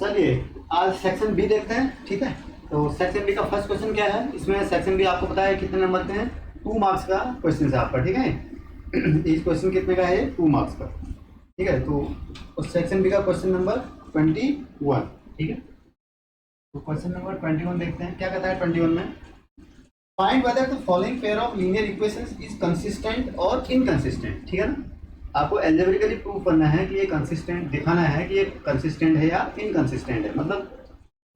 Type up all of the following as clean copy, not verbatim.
चलिए आज section B देखते हैं। ठीक है, तो सेक्शन बी का फर्स्ट क्वेश्चन क्या है। इसमें सेक्शन बी आपको पता है कितने नंबर के हैं, 2 मार्क्स का क्वेश्चन है आपका। ठीक है, इस क्वेश्चन कितने का है, 2 मार्क्स का। ठीक है, तो सेक्शन बी का क्वेश्चन नंबर 21। ठीक है, तो क्वेश्चन नंबर 21 देखते हैं क्या कहता है। 21 में find whether the following pair of linear equations is consistent और इनकंसिस्टेंट। ठीक है ना, आपको एल्जेब्रिकली प्रूव करना है कि ये कंसिस्टेंट, दिखाना है कि ये कंसिस्टेंट है या इनकंसिस्टेंट है। मतलब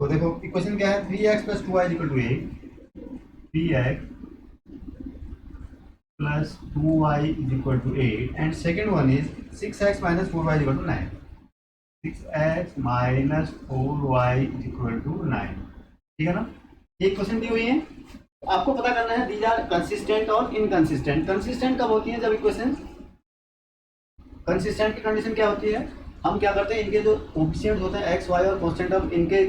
तो देखो इक्वेशन क्या है, 3x + 2y = 8, 3x + 2y = 8 and second one is 6x - 4y = 9, 6x - 4y = 9। ठीक है ना, ये क्वेश्चन दी हुई है। आपको पता करना है दीज आर कंसिस्टेंट और इनकंसिस्टेंट। कंसिस्टेंट कब होती है, जब इक्वेशन कंसिस्टेंट की कंडीशन क्या होती है, हम क्या करते हैं, इनके जो कोएफिशिएंट्स होते हैं एक्स वाई और कांस्टेंट टर्म, इनके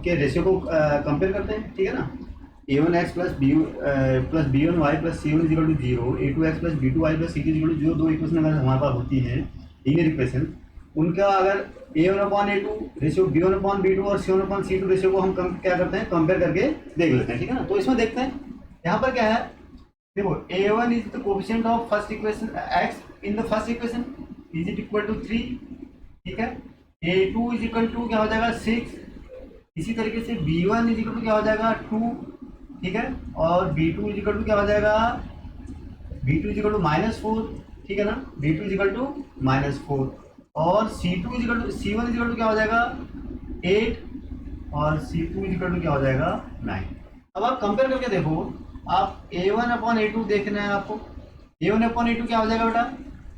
के रेशियो को कंपेयर करते हैं। ठीक है ना, a1x + b1y + c1 = 0, a2x + b2y + c2 = 0, दो इक्वेशन अगर हमारे पास होती हैं लीनियर इक्वेशन, उनका अगर a1/a2 रेशियो b1/b2 और c1/c2 रेशियो को हम क्या करते हैं, कंपेयर करके देख लेते हैं। ठीक है ना, तो इसमें देखते हैं यहाँ पर क्या है। देखो a1 is the coefficient of first equation x in the first equation is it equal to 3। ठीक है, a2 = क्या हो जाएगा 6। इसी तरीके से b1 = क्या हो जाएगा 2। ठीक है, और b2 = क्या हो जाएगा, b2 = -4। ठीक है ना, b2 = -4 और c1 क्या हो जाएगा 8 और c2 क्या हो जाएगा 9। अब आप कंपेयर करके देखो, आप a1/a2 देखना है आपको। a1/a2 क्या हो जाएगा बेटा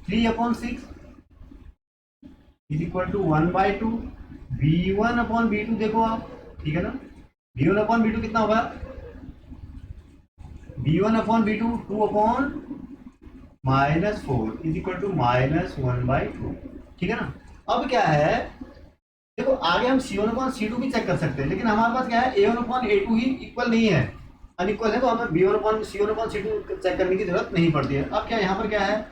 3/6 = 1/2। b1/b2 देखो आप। ठीक है ना, b1/b2 कितना होगा, b1/b2 2/-4 = -1/2। ठीक है ना, अब क्या है, देखो आगे हम c1/c2 भी चेक कर सकते हैं, लेकिन हमारे पास क्या है a1/a2 ही इक्वल नहीं है, अनइक्वल है, तो हमें c1/c2 चेक करने की जरूरत नहीं पड़ती है। अब क्या यहाँ पर क्या है,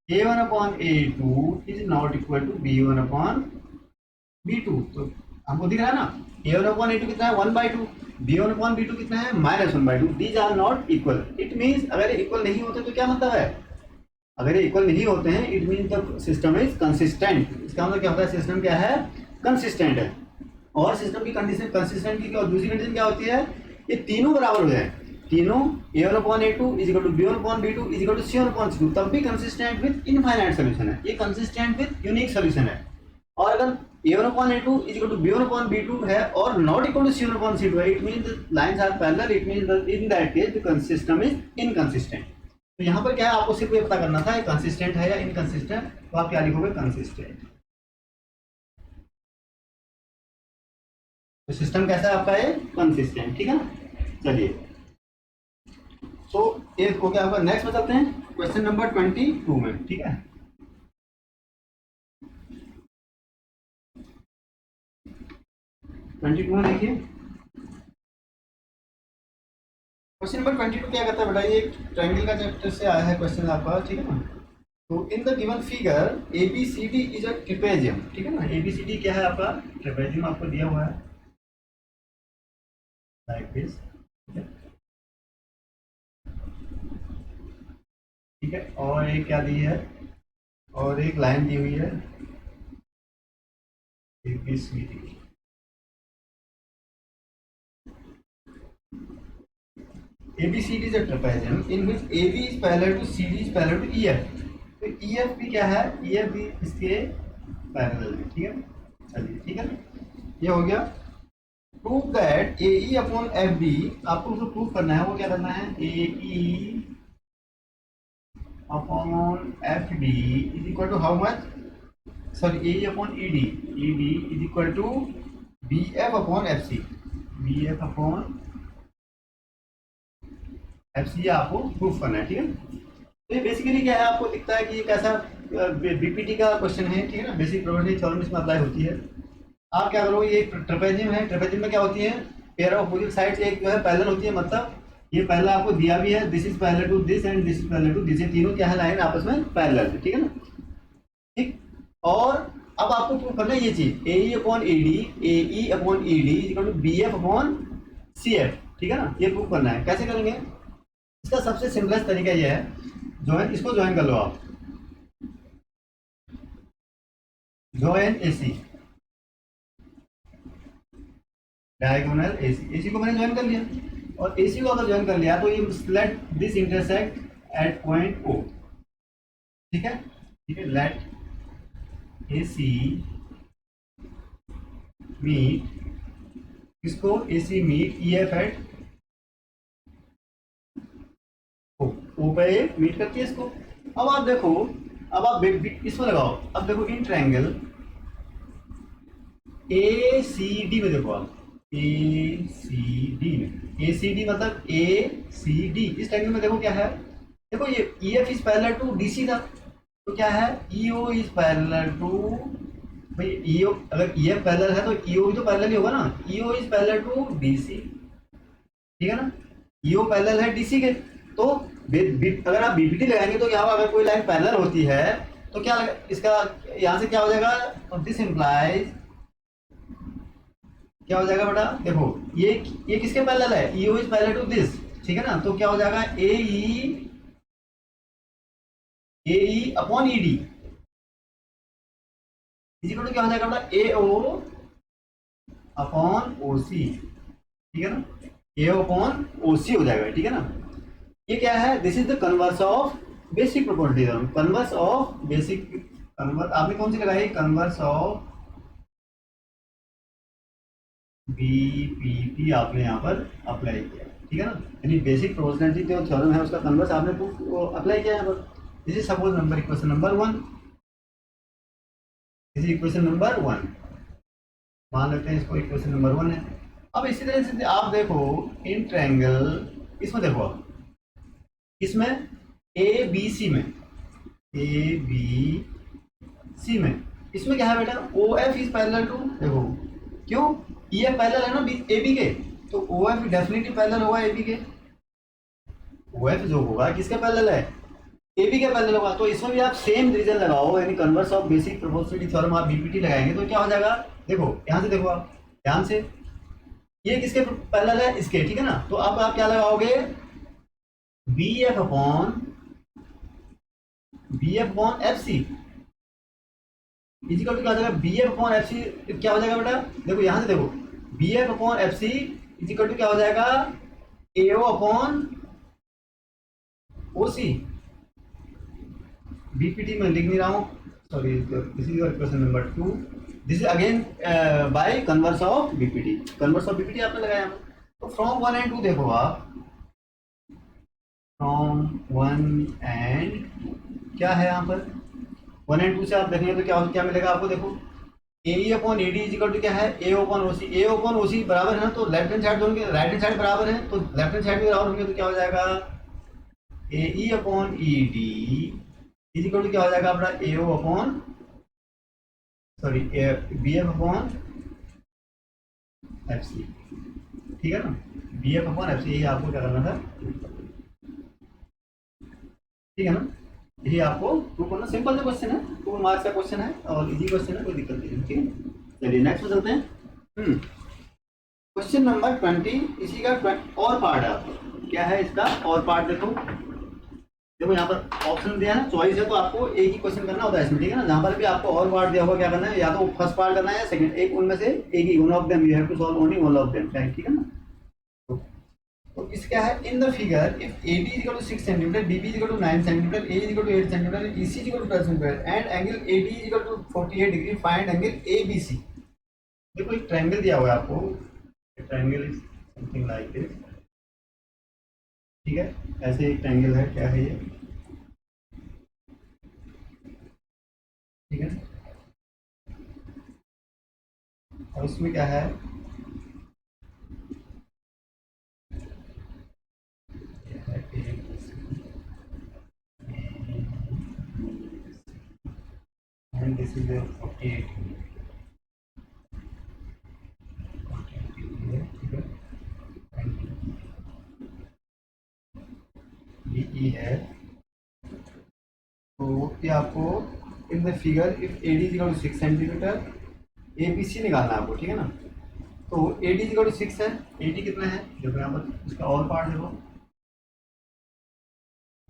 a1/a2 is not equal to b1/b2। तो हमको दिख रहा है ना, a1/a2 कितना है 1/2, b1/b2 कितना है -1/2। These are not equal. It means अगर ये इक्वल नहीं होते तो क्या मतलब है, अगर ये इक्वल नहीं होते हैं it means the system is consistent. इसका मतलब क्या होता है, सिस्टम क्या है, कंसिस्टेंट है। और सिस्टम की कंडीशन कंसिस्टेंट की, और दूसरी कंडीशन क्या होती है, ये तीनों बराबर हो जाए, तीनों a1/a2 = b1/b2 = c1/c2, तब भी कंसिस्टेंट विद इनफाइनाइट सॉल्यूशन है, ये कंसिस्टेंट विद यूनिक सॉल्यूशन है। और अगर a1/a2 = b1/b2 है और नॉट इक्वल टू c1/c2 है, it means the lines are parallel, it means in that case the system is inconsistent. तो यहाँ पर क्या है, आपको सिर्फ ये पता करना था ये कंसिस्टेंट है या इनकंसिस्टेंट, तो आप क्या लिखोगे, कंसिस्टेंट। तो सिस्टम कैसा है आपका, ये कंसिस्टेंट। ठीक है ना, चलिए तो एक हो गया आपका। नेक्स्ट में चलते हैं क्वेश्चन नंबर 22 में। ठीक है, देखिए क्वेश्चन नंबर 22 क्या कहता है बेटा, ये ट्रायंगल का चैप्टर से आया है क्वेश्चन आपका। ठीक है ना, तो in the given figure ABCD is a trapezium. ठीक है ना, ABCD क्या है आपका, ट्रेपेजियम आपको दिया हुआ है लाइक दिस। ठीक है, और एक क्या दी है, और एक लाइन दी हुई है ABCD। ABCD is a trapezium in which AB is parallel to CD is parallel to EF। तो EF भी क्या है, EF भी इसके पैरेलल है। ठीक है, चलिए ठीक है, ये हो गया। प्रूव दैट AE/FB, आपको उसको प्रूव करना है, वो क्या करना है, AE/FB is equal to how much, sorry AE/ED, ED is equal to BF/FC, BF/FC आपको प्रूफ करना है। ठीक है, तो ये बेसिकली क्या है, आपको दिखता है कि ये कैसा बीपीटी का क्वेश्चन है। ठीक है ना, बेसिक प्रोबेबिलिटी थ्योरम इसमें अप्लाई होती है। आप क्या करो, ये ट्रेपेजियम है, ट्रेपेजियम में क्या होती है, पेयर ऑफ अपोजिट साइड्स एक जो है पैरेलल होती है, मतलब ये पहला आपको दिया भी है, this is parallel to this and this is parallel to this, ये तीनों क्या है, लाइन आपस में पैरेलल है। ठीक है ना, ठीक। और अब आपको प्रूव करना है ये चीज, A E upon A D, A E upon E D equal to B F upon C F, ठीक है ना। ये प्रूव करना है, कैसे करेंगे? इसका सबसे सिंपलेस्ट तरीका ये है, ज्वाइन, इसको ज्वाइन कर लो आप, join A C, diagonal A सी, ए सी को मैंने ज्वाइन कर लिया, और ए सी को अगर ज्वाइन कर लिया तो ये let this intersect at point O, ठीक है, ठीक है, लेट ए सी मीट, किसको? A C meet E F at O पे मीट करती है इसको। अब आप देखो, अब आप इसमें लगाओ, अब देखो in triangle A C D में, देखो आप ए सी डी में, ए सी डी मतलब ए सी डी, इस ट्रायंगल में देखो क्या है, देखो ये E F is parallel to D C था, तो क्या है, E O is parallel to, भाई ई ओ अगर ई एफ पैरेलल है तो ई ओ भी तो पैरेलल ही होगा ना, E O is parallel to D C, ठीक है ना, ई ओ पैरेलल है डी सी के, तो अगर आप बीपीटी लगाएंगे तो यहाँ अगर कोई लाइन पैरेलल होती है तो क्या इसका यहाँ से क्या हो जाएगा, तो दिस इंप्लाइज, क्या हो जाएगा बेटा, देखो ये किसके पैरेलल है, E O is parallel to this, ठीक है ना, तो क्या हो जाएगा, A E upon E D equal to क्या हो जाएगा बेटा, ए ओ अपॉन ओ सी, ठीक है ना, ए ओ अपॉन ओ सी हो जाएगा, ठीक है ना। ये क्या है, this is the converse of basic property theorem, converse of basic, converse आपने कौन सी लगाई, कन्वर्स ऑफ बीपीटी आपने यहाँ पर अप्लाई किया, ठीक है ना, यानी बेसिक प्रोपोर्शनैलिटी जो थ्योरम है उसका कन्वर्स आपने अप्लाई किया यहाँ पर। This is suppose number equation number 1, this is equation number 1, मान लेते हैं इसको इक्वेशन नंबर 1 है। अब इसी तरह से आप देखो इन ट्रायंगल, इसमें देखो आप, इसमें ए बी सी में, ए बी सी में, इसमें क्या है बेटा, O F is parallel to, देखो क्यों, ई एफ पैरेलल है ना ए बी के, तो ओ एफ डेफिनेटली पैरेलल होगा ए बी के, ओ एफ जो होगा किसके पैरेलल है, ए बी के पैरेलल होगा, तो इसमें भी आप सेम रीजन लगाओ, यानी converse of basic proportionality theorem आप बीपीटी लगाएंगे तो क्या हो जाएगा, देखो यहाँ से देखो आप ध्यान से, ये किसके पैरेलल है, इसके, ठीक है ना, तो अब आप क्या लगाओगे, B F upon F C is equal to क्या हो जाएगा, B F upon F C क्या हो जाएगा बेटा, देखो यहां से देखो, B F upon F C is equal to क्या हो जाएगा, ए ओ अपॉन ओ सी, बीपीटी में लिख नहीं रहा हूं, sorry, this is your question number 2, this is again by converse of BPT, converse of BPT आपने लगाया, तो फ्रॉम 1 एंड 2 देखो आप, फ्रॉम 1 एंड 2 क्या है यहाँ पर, 1 एंड 2 से आप देखेंगे तो क्या मिलेगा आपको, देखो A E upon A D equal to क्या है, ए ओपन ओ सी, ए ओपन ओ सी बराबर है ना, तो लेफ्ट हैंड साइड दोनों के राइट हैंड साइड बराबर है, तो लेफ्ट हैंड साइड भी बराबर होंगे तो क्या हो जाएगा, A E upon E D equal to क्या हो जाएगा अपना, A O upon, sorry, B F upon F C, ठीक है ना, B F upon F C, यही आपको क्या करना था, ठीक है ना, यही आपको प्रूव करना, सिंपल सा क्वेश्चन है, 2 मार्क्स का क्वेश्चन है और इजी क्वेश्चन है, कोई दिक्कत नहीं है, ठीक है। चलिए नेक्स्ट में चलते हैं, क्वेश्चन नंबर 20, इसी का और पार्ट है आपको, क्या है इसका और पार्ट, देखो यहाँ पर ऑप्शन दिया है, चॉइस है, तो आपको एक ही क्वेश्चन करना होता है इसमें, ठीक है ना, जहाँ पर भी आपको और पार्ट दिया होगा क्या करना है, या तो फर्स्ट पार्ट करना है या सेकंड, एक उनमें से एक ही, one of them you have to solve only one of them, ठीक है ना। तो इस क्या है, in the figure if A D equal to 6 centimetre, B B equal to 9 centimetre, A equal to 8 centimetre, E C equal to 12 centimetre and angle A D equal to 48 degree, find angle A B C. देखो एक triangle दिया हुआ है आपको, triangle is something like this, ठीक है, ऐसे एक ट्रायंगल है, क्या है ये, ठीक है, और इसमें क्या है, and this is a 48 DE है, तो ये आपको in the figure if AD is equal to 6 centimetre, ABC निकालना है आपको, ठीक है ना। तो AD इज इक्वल टू 6 है, AD कितना है देखो यहाँ पर, इसका और पार्ट देखो,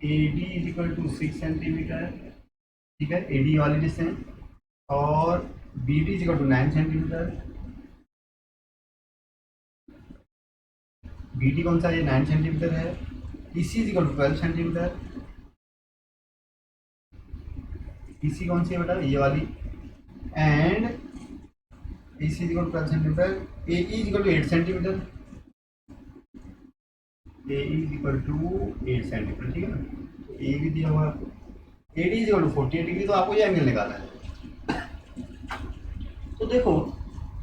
AD is equal to 6 centimetre, ठीक है, AD वाली डिस्टेंस, और BD is equal to 9 centimetre, BD कौन सा, ये 9 सेंटीमीटर है, EC is equal to 12 centimetre, EC कौन सी है बेटा, ये वाली, and EC is equal to 12 centimetre, AE is equal to 8 centimetre, AE is equal to 8 centimetre, ठीक है ना। तो A भी दिया हुआ आपको, AD is equal to 48 degree, तो आपको ये एंगल निकालना है। तो देखो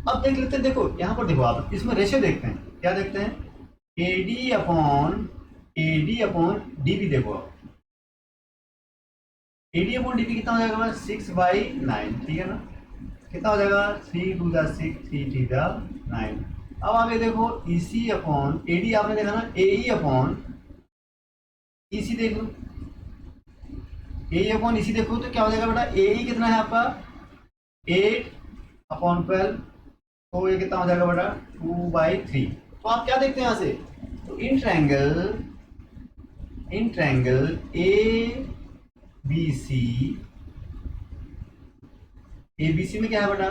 अब देख लेते हैं, देखो यहाँ पर देखो, आप इसमें रेशियो देखते हैं, क्या देखते हैं, AD अपॉन DB, देखो आप AD अपॉन DB कितना हो जाएगा, 6/9, ठीक है ना, कितना हो जाएगा, 3 2 6 3 3 9। अब आप ये देखो EC अपॉन AD आपने देखा ना, AE अपॉन EC देख लो, AE अपॉन EC देखो तो क्या हो जाएगा बेटा, AE कितना है आपका 8/12, तो ये कितना हो जाएगा बेटा 2/3। तो आप क्या देखते हैं यहाँ से, तो इन ट्रायंगल ABC में क्या है बेटा,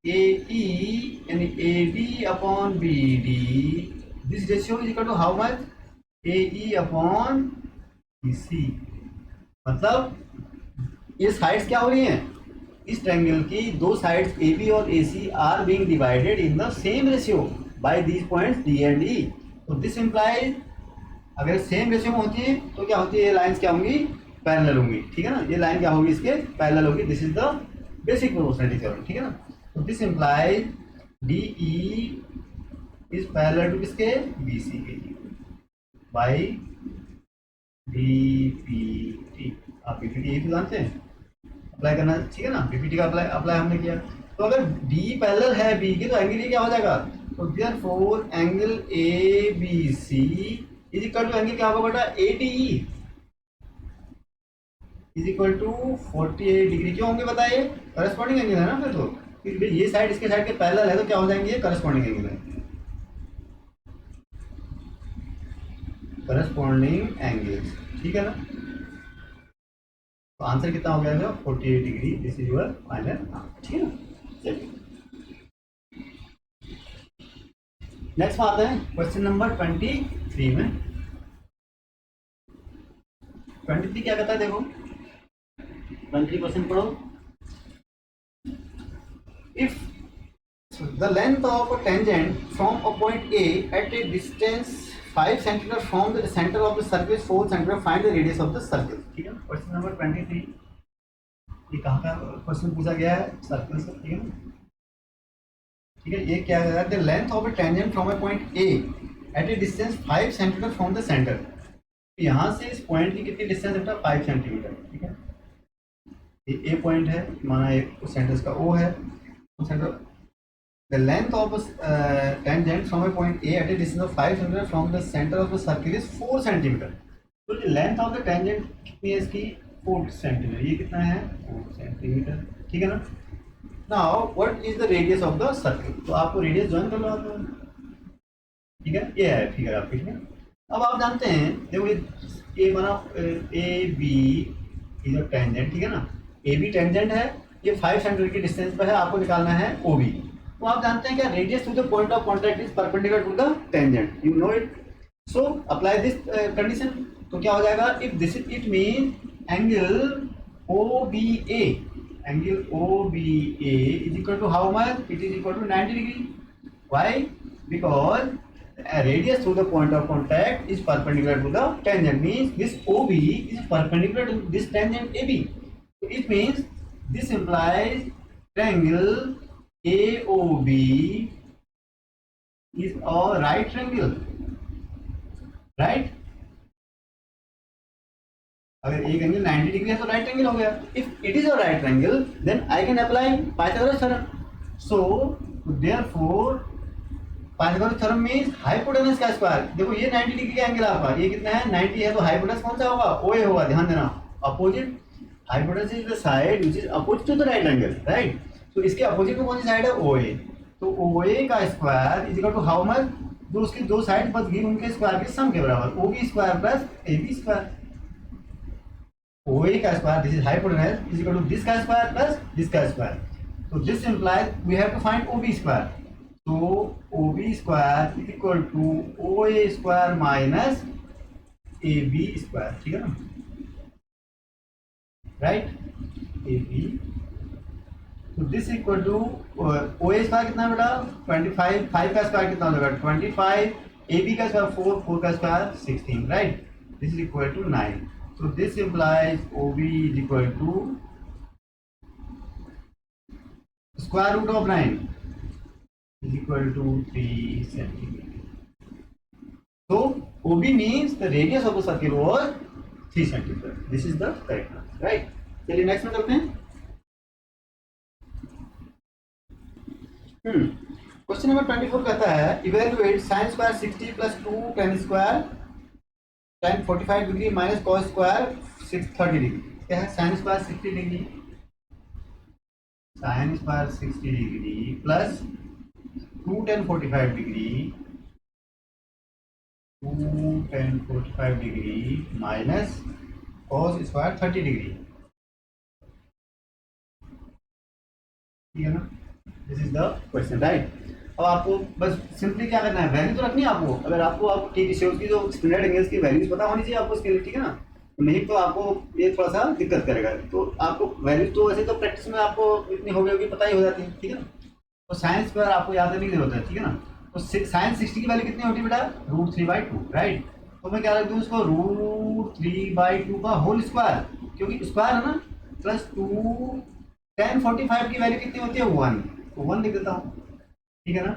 AE यानी AD upon BD, this ratio is equal to how much, AE upon BC। मतलब ये साइड्स क्या हो रही हैं, इस ट्रायंगल की दो साइड्स AB और AC are being divided in the same ratio by these points D and E। तो दिस इम्प्लाइज, अगर सेम रेशियो में होती है तो क्या होती है, ये लाइंस क्या होंगी, पैरेलल होंगी, ठीक है ना, ये लाइन क्या होगी, इसके पैरेलल होगी, this is the basic proportionality theorem, ठीक है ना। तो this implies DE is parallel to किसके, BC के बाय DPT। आप PPT यही तो जानते हैं, अप्लाई करना, ठीक है ना, PPT का अप्लाई हमने किया। तो अगर D पैरेलल है B के, तो एंगल ये क्या हो जाएगा, तो therefore angle ABC is equal to angle क्या होगा बेटा, ADE is equal to 48 degree. क्यों होंगे बताइए, करस्पॉन्डिंग एंगल है ना, फिर ये साइड इसके साइड के पैरेलल है, तो क्या हो जाएंगे, ये करस्पॉन्डिंग एंगल है, करस्पॉन्डिंग एंगल्स, ठीक है ना। तो आंसर कितना हो गया, 48 degree, this is your final, ठीक है ना। चलिए नेक्स्ट बात है क्वेश्चन नंबर 23 में। 23 क्या कहता है, देखो 23 क्वेश्चन पढ़ो। If the length of a tangent from a point A at a distance 5 centimetre from the centre of the circle 4 centimetre, find the radius of the circle, ठीक है। क्वेश्चन नंबर 23 ये कहाँ का क्वेश्चन पूछा गया है, circle से, ठीक है ना, ठीक है। ये क्या है, the length of a tangent from a point A at a distance 5 centimetre from the centre, यहाँ से इस पॉइंट की कितनी डिस्टेंस है बेटा, 5 सेंटीमीटर, ठीक है। ये A पॉइंट है, माना एक उस सेंटर का O है, उस centre, the length of a tangent from a point A at a distance of 5 centimeter from the center of the circle is 4 centimeter। तो जो लेंथ ऑफ द टेंजेंट कितनी है इसकी, 4 सेंटीमीटर, ये कितना है 4 सेंटीमीटर, ठीक है ना। Now what is the radius of the circle, तो आपको रेडियस ज्वाइन कर लो आप, ठीक है, ये है फिगर आपकी, ठीक है। अब आप जानते हैं, देखो ये बना AB इज अ टेंजेंट, ठीक है ना, AB टेंजेंट है, ये 5 सेंटीमीटर की डिस्टेंस पर है, आपको निकालना है OB। तो आप जानते हैं क्या, radius to the point of contact is perpendicular to the tangent, you know it, so apply this condition. तो क्या हो जाएगा, if this is, it mean angle OBA, angle OBA is equal to how much, it is equal to 90 degree. Why, because radius through the point of contact is perpendicular to the tangent, means this OB is perpendicular to this tangent AB. So it means this implies triangle AOB is a right triangle, right? अगर एक angle 90 degree है तो right angle हो गया। If it is a right angle then I can apply Pythagoras theorem. So therefore Pythagoras theorem means hypotenuse का square. देखो ये 90 degree का एंगल आपका, ये कितना है 90 है, तो हाइपोटेनस कौन सा होगा, OA होगा, ध्यान देना, opposite. Hypotenuse is the side which is opposite to the right angle, right. तो इसके अपोजिट में कौन सी साइड है, ओ ए। तो ओ ए का square is equal to how much, जो उसकी दो साइड बच गई उनके स्क्वायर के सम के बराबर, O B square plus A B square. O A का square this is hypotenuse is equal to this का स्क्वायर प्लस दिस का स्क्वायर। तो this implies we have to find O B square. तो O B square is equal to O A square minus A B square, ठीक है ना, right, A B. तो this equal to O A square कितना बेटा 25, 5 का square कितना हो जाएगा 25, ए बी का स्क्वायर 4, 4 का square 16, right. This is equal to 9। तो this implies O B is equal to square root of 9 is equal to 3 centimetre. So OB means the radius of the circle was 3 centimeter. This is the correct answer, right? चलिए next में चलते हैं। Question number 24 कहता है evaluate sin square 60 plus 2 tan square tan 45 degree minus cos square 30 degree. क्या है sin square 60 degree, sin square 60 degree plus 2 tan 45 degree 2 tan 45 degree minus cos square 30 degree, ठीक है ना। This is the question, right. अब आपको बस simply क्या करना है, वैल्यू तो रखनी है आपको। अगर आपको ठीक है उसकी जो स्टैंडर्ड एंगल्स की वैल्यूज पता होनी चाहिए आपको इसके लिए, ठीक है ना। नहीं तो आपको ये थोड़ा सा दिक्कत करेगा। तो आपको वैल्यूज तो वैसे तो प्रैक्टिस में आपको इतनी हो गई पता ही हो जाती है, ठीक है ना। तो साइंस स्क्वायर आपको याद रखने की जरूरत है, ठीक है ना। तो साइन 60 की वैल्यू कितनी होती है बेटा √3/2, राइट। तो मैं क्या रख दूँ उसको √3/2 का होल स्क्वायर, क्योंकि स्क्वायर है ना, प्लस 2 tan 45 की वैल्यू कितनी होती है 1, तो 1 लिख देता हूँ, ठीक है ना।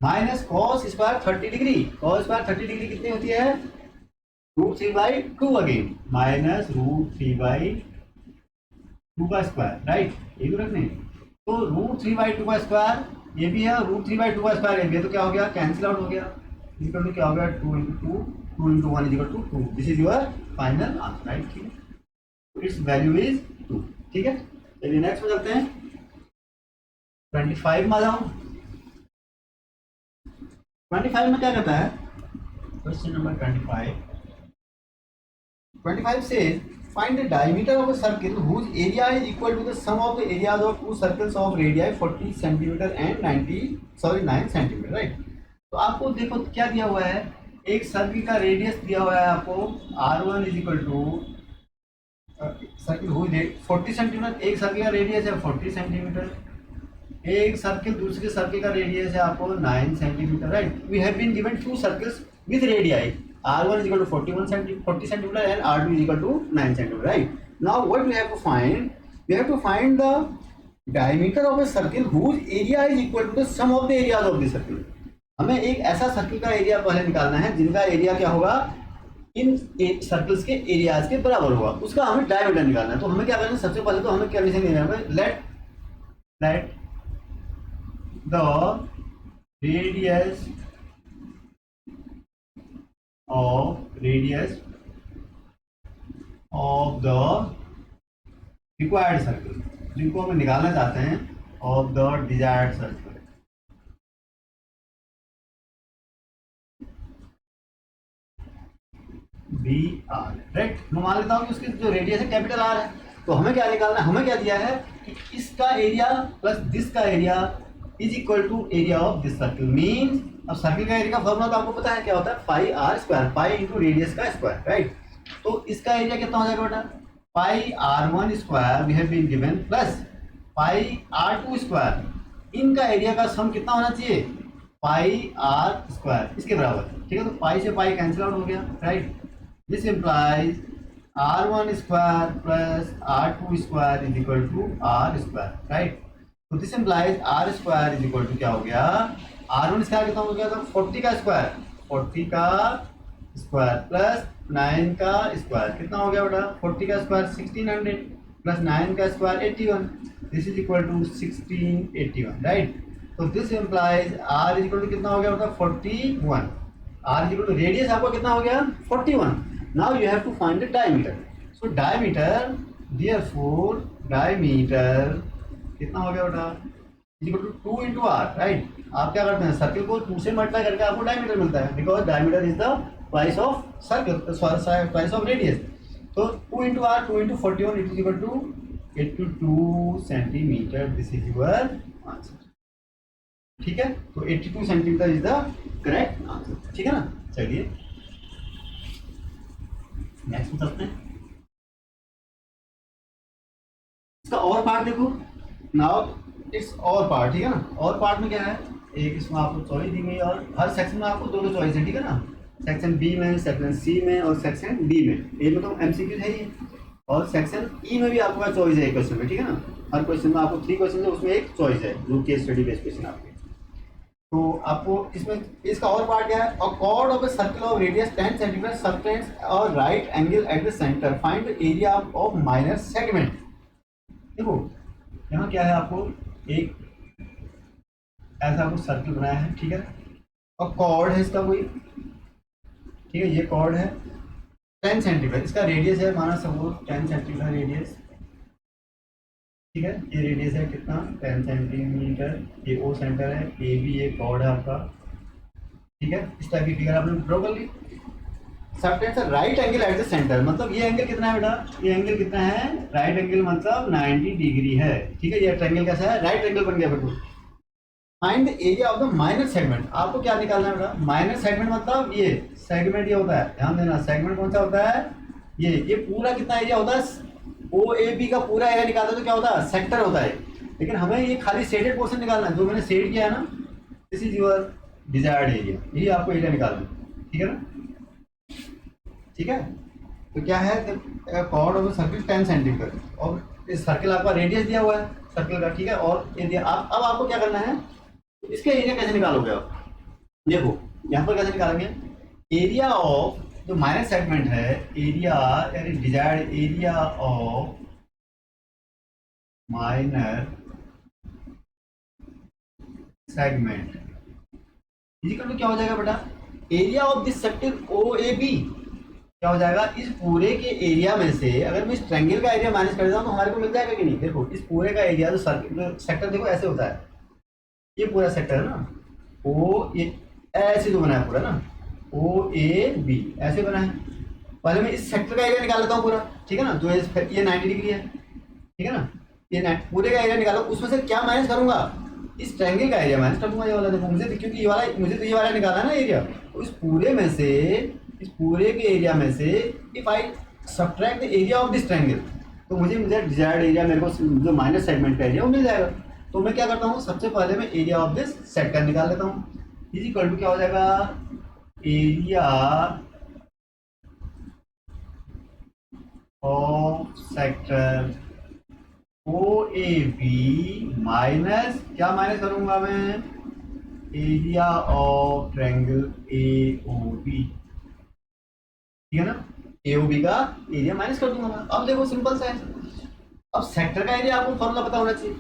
Minus cos square 30 degree, cos square 30 degree कितनी होती है √3/2 अगेन माइनस √3/2 का स्क्वायर, राइट। ये भी रखने। तो √3/2 का स्क्वायर ये भी है, √3/2 का स्क्वायर ये भी है, तो क्या हो गया कैंसिल आउट हो गया। इक्वल टू क्या हो गया 2 × 2, 2 × 1 is equal to 2। This is your final answer, right, ठीक है। इट्स वैल्यू इज 2, ठीक है। चलिए नेक्स्ट में चलते हैं 25 में आ जाओ। 25 में क्या कहता है क्वेश्चन नंबर 25 से find the diameter of a circle whose area is equal to the sum of the areas of two circles of radii 40 cm and 9 cm, right. तो आपको देखो क्या दिया हुआ है, एक सर्किल का रेडियस दिया हुआ है आपको r1 is equal to circle हुई 40 सेंटीमीटर, एक सर्किल का रेडियस है 40 सेंटीमीटर, एक सर्किल दूसरे सर्किल का रेडियस है आपको 9 centimetre, right. We have been given two circles with radii r1 is equal to 40 centimeter and r2 is equal to 9 centimeter, right. Now what we have to find, we have to find the diameter of a circle whose area is equal to the sum of the areas of the circle. हमें एक ऐसा circle का area पहले निकालना है जिनका area क्या होगा इन सर्कल्स के एरियाज के बराबर होगा, उसका हमें डायमीटर निकालना है। तो हमें क्या करना है, सबसे पहले तो हमें कंडीशन देना है let the radius of the required circle, जिनको हमें निकालना चाहते हैं, of the desired circle, BR, right. मैं मान लेता हूँ कि उसकी जो रेडियस है कैपिटल R है। तो हमें क्या निकालना है, हमें क्या दिया है कि इसका एरिया प्लस दिस का area is equal to area of this circle. Means अब सर्किल का एरिया का फॉर्मूला तो आपको पता है क्या होता है, pi r square, pi into radius का स्क्वायर, राइट। तो इसका एरिया कितना हो जाएगा बेटा pi r1 square we have been given plus pi r2 square, इनका एरिया का सम कितना होना चाहिए पाई r स्क्वायर, इसके बराबर, ठीक है। तो पाई से पाई कैंसिल आउट हो गया, right. This implies r1 square plus r2 square is equal to r square, right. तो this implies r square is equal to क्या हो गया r1 स्क्वायर कितना हो गया था 40 का स्क्वायर, 40 का स्क्वायर प्लस 9 का स्क्वायर कितना हो गया बेटा 40 का स्क्वायर 1600 प्लस 9 का square 81, this is equal to 1681, right. तो this implies r is equal to कितना हो गया बेटा 41, r is equal to radius आपको कितना हो गया 41। Now you have to find the diameter. So diameter therefore diameter कितना हो गया बेटा, equal to 2 into R, right. आप क्या करते हैं, सर्किल को 2 से मल्टीप्लाई करके आपको डायमीटर मिलता है, because diameter is the price of circle, price of radius. तो 2 into R, 2 into 41, it is equal to 82 centimetre. This is your answer, ठीक है। तो 82 centimetre is the correct answer, ठीक है ना। चलिए नेक्स्ट में चलते हैं। इसका और पार्ट देखो, नाउ इट्स और पार्ट, ठीक है ना। और पार्ट में क्या है, एक इसमें आपको चॉइस दी गई और हर सेक्शन में आपको दो चॉइस है, ठीक है ना। सेक्शन बी में, सेक्शन सी में और सेक्शन डी में। ए में तो एमसीक्यू है ही, और सेक्शन ई में भी आपका चॉइस है एक क्वेश्चन में, ठीक है ना। हर क्वेश्चन में आपको 3 क्वेश्चन है, उसमें एक चॉइस है जो केस स्टडी बेस्ड क्वेश्चन आपके। तो आपको इसमें इसका और पार्ट क्या है, a chord of a circle of radius 10 centimetre subtends और right angle at the centre, find the area of minor segment. देखो यहाँ क्या है, आपको एक ऐसा कुछ सर्कल बनाया है, ठीक है। और कॉर्ड है इसका कोई, ठीक है, ये कॉर्ड है 10 सेंटीमीटर, इसका रेडियस है माना सपोज 10 सेंटीमीटर रेडियस, ठीक है। ये रेडियस है कितना, 10 सेंटीमीटर। ये ओ सेंटर है, ए बी ये कॉर्ड है आपका, ठीक है। इस टाइप की फिगर आपने ड्रॉ कर ली। Subtends right angle at the centre, मतलब ये एंगल कितना है बेटा, ये एंगल कितना है, राइट एंगल मतलब 90 डिग्री है, ठीक है। ये ट्रायंगल कैसा है, राइट एंगल बन गया बिल्कुल। Find the area of the minor segment, आपको क्या निकालना है बेटा, माइनर सेगमेंट मतलब ये सेगमेंट ये होता है, ध्यान देना, सेगमेंट कौन सा होता है, ये पूरा कितना एरिया होता है, ओ ए बी का पूरा एरिया निकालते हैं तो क्या होता है, सेक्टर होता है। लेकिन हमें ये खाली शेडेड पोर्शन निकालना है, जो मैंने शेड किया है ना, this is your desired area, यही आपको एरिया निकालना है, ठीक है ना, ठीक है। तो क्या है, कॉर्ड ऑफ सर्किल 10 सेंटीमीटर और इस सर्किल आपका रेडियस दिया हुआ है सर्किल का, ठीक है। और एरिया अब आपको क्या करना है, इसके एरिया कैसे निकालोगे आप, देखो यहाँ पर कैसे निकालेंगे, एरिया ऑफ जो माइनर सेगमेंट है, एरिया यानी desired area of minor segment equal to क्या हो जाएगा बेटा, area of this sector O A B, क्या हो जाएगा, इस पूरे के एरिया में से अगर मैं इस ट्रायंगल का एरिया माइनस कर देता हूँ तो हमारे को मिल जाएगा कि नहीं। देखो इस पूरे का एरिया जो सर्किल जो सेक्टर देखो ऐसे होता है, ये पूरा सेक्टर है ना, ओ ये ऐसे जो बना है पूरा ना, ओ ए बी ऐसे बना है। पहले मैं इस सेक्टर का एरिया निकाल लेता हूँ पूरा, ठीक है ना, जो ये 90 डिग्री है, ठीक है ना, ये पूरे का एरिया निकालो, उसमें से क्या माइनस करूंगा, इस ट्रायंगल का एरिया माइनस कर दूंगा ये वाला। देखो मुझे क्योंकि ये वाला मुझे तो ये वाला निकालना है ना एरिया, तो इस पूरे में से, इस पूरे के एरिया में से if I subtract the area of this triangle, तो मुझे डिजायर्ड एरिया मेरे को जो माइनस सेगमेंट का एरिया वो मिल जाएगा। तो मैं क्या करता हूँ, सबसे पहले मैं एरिया ऑफ दिस सेक्टर निकाल लेता हूँ, इज इक्वल टू क्या हो जाएगा, area of sector O A B minus क्या माइनस करूंगा मैं, area of triangle A O B, ठीक है ना, ए ओ बी का एरिया माइनस कर दूंगा मैं। अब देखो सिंपल सा है, अब सेक्टर का एरिया आपको फॉर्मूला पता होना चाहिए,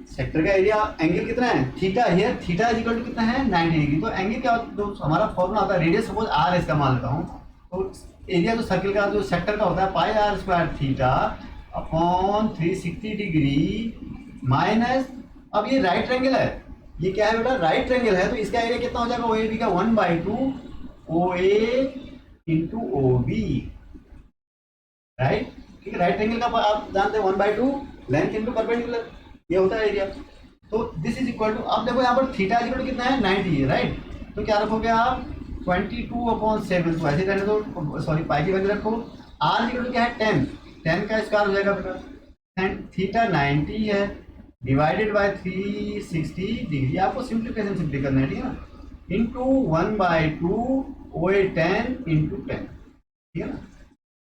सेक्टर का एरिया एंगल कितना है, theta, here theta is equal to कितना है, 90 डिग्री। तो एंगल क्या जो हमारा फॉर्मूला होता है, रेडियस सपोज आर इसका मान लेता हूँ, तो एरिया जो सर्किल का जो सेक्टर का होता है pi R square theta upon 360 degree minus, अब ये राइट ट्रायंगल है, ये क्या है बेटा, राइट ट्रायंगल है, तो इसका एरिया कितना हो जाएगा, ओ ए बी का 1/2 ओ ए इंटू ओ बी, राइट, ठीक है। राइट ट्रायंगल का आप जानते हैं 1/2 लेंथ इंटू परपेंडिकुलर, ये होता है एरिया। तो दिस इज इक्वल टू, अब देखो यहाँ पर थीटा इज इक्वल टू कितना है, 90 है, राइट। तो क्या रखोगे आप 22/7, तो ऐसे रहने दो, सॉरी पाई की वैल्यू रखो। आर इक्वल टू क्या है 10 का स्क्वायर हो जाएगा बेटा, एंड थीटा 90 है डिवाइडेड बाय 360 डिग्री, आपको सिंप्लीफिकेशन सिंपली करना है, ठीक है ना, इंटू 1/2 ओ ए 10 इंटू 10, ठीक है ना,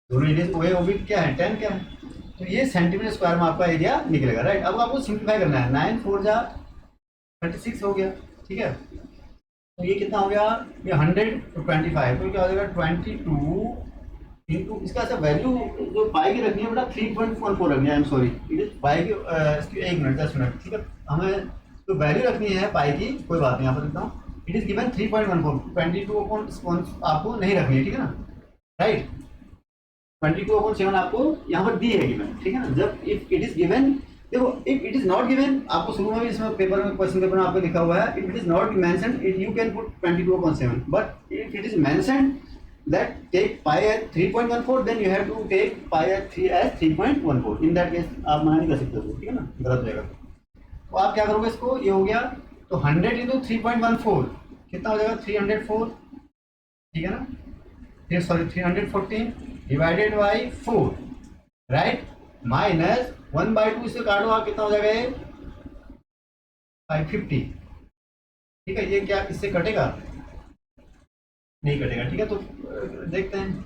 दोनों रेडियस ओ ए ओ बी क्या है 10 क्या है, तो ये सेंटीमीटर स्क्वायर में आपका एरिया निकलेगा, राइट। अब आपको सिंप्लीफाई करना है, 9 4 जा 36 हो गया, ठीक है। तो ये कितना हो गया, ये 100 तो 25, तो क्या हो जाएगा 22 इंटू इसका ऐसा वैल्यू जो पाई की रखनी है बेटा 3.14 रखनी है, I am sorry, it is pi की इसकी 1 मिनट 10 मिनट, ठीक है। हमें जो वैल्यू रखनी है पाई की, कोई बात नहीं, यहाँ पर लिखता हूँ, इट इज गिवन 3.14, 22 आपको नहीं रखनी है, ठीक है ना, राइट। 22/7 आपको यहाँ पर दी है गिवन, ठीक है ना। जब इफ इट इज गिवन, देखो if it is not given, आपको शुरू में भी इसमें पेपर में क्वेश्चन पेपर में आपको लिखा हुआ है, if it is not mentioned it you can put 22/7, but if it is mentioned that take pi as 3.14, then you have to take pi as 3 as 3.14, in that case आप मना नहीं कर सकते हो, ठीक है ना, गलत हो जाएगा। तो आप क्या करोगे, इसको ये हो गया तो 100 इंटू 3.14 कितना हो जाएगा 304, ठीक है ना, फिर sorry 314 divided by 4, right, minus 1/2 इसे काटो आप, कितना हो जाएगा ये 550, ठीक है। ये क्या इससे कटेगा, नहीं कटेगा, ठीक है। तो देखते हैं,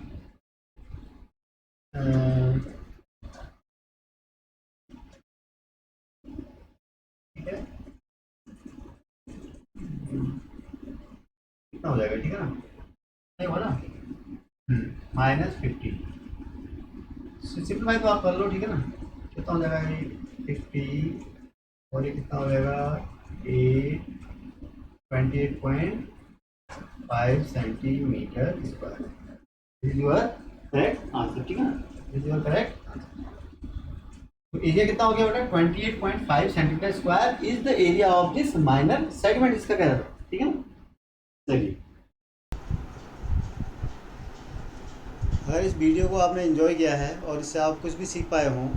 ठीक है, कितना हो जाएगा, ठीक है ना, नहीं हुआ ना, -50, सिंपलीफाई तो आप कर लो, ठीक है ना, कितना हो जाएगा ये 50 और ये कितना हो जाएगा 28.5 centimetre square, this is your correct answer, ठीक है ना, this is your correct answer. तो एरिया कितना हो गया बेटा 28.5 centimetre square is the area of this minor segment, इसका कह रहा था, ठीक है ना। चलिए, अगर इस वीडियो को आपने एंजॉय किया है और इससे आप कुछ भी सीख पाए हों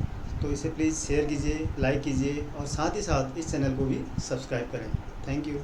तो इसे प्लीज़ शेयर कीजिए, लाइक कीजिए और साथ ही साथ इस चैनल को भी सब्सक्राइब करें। Thank you.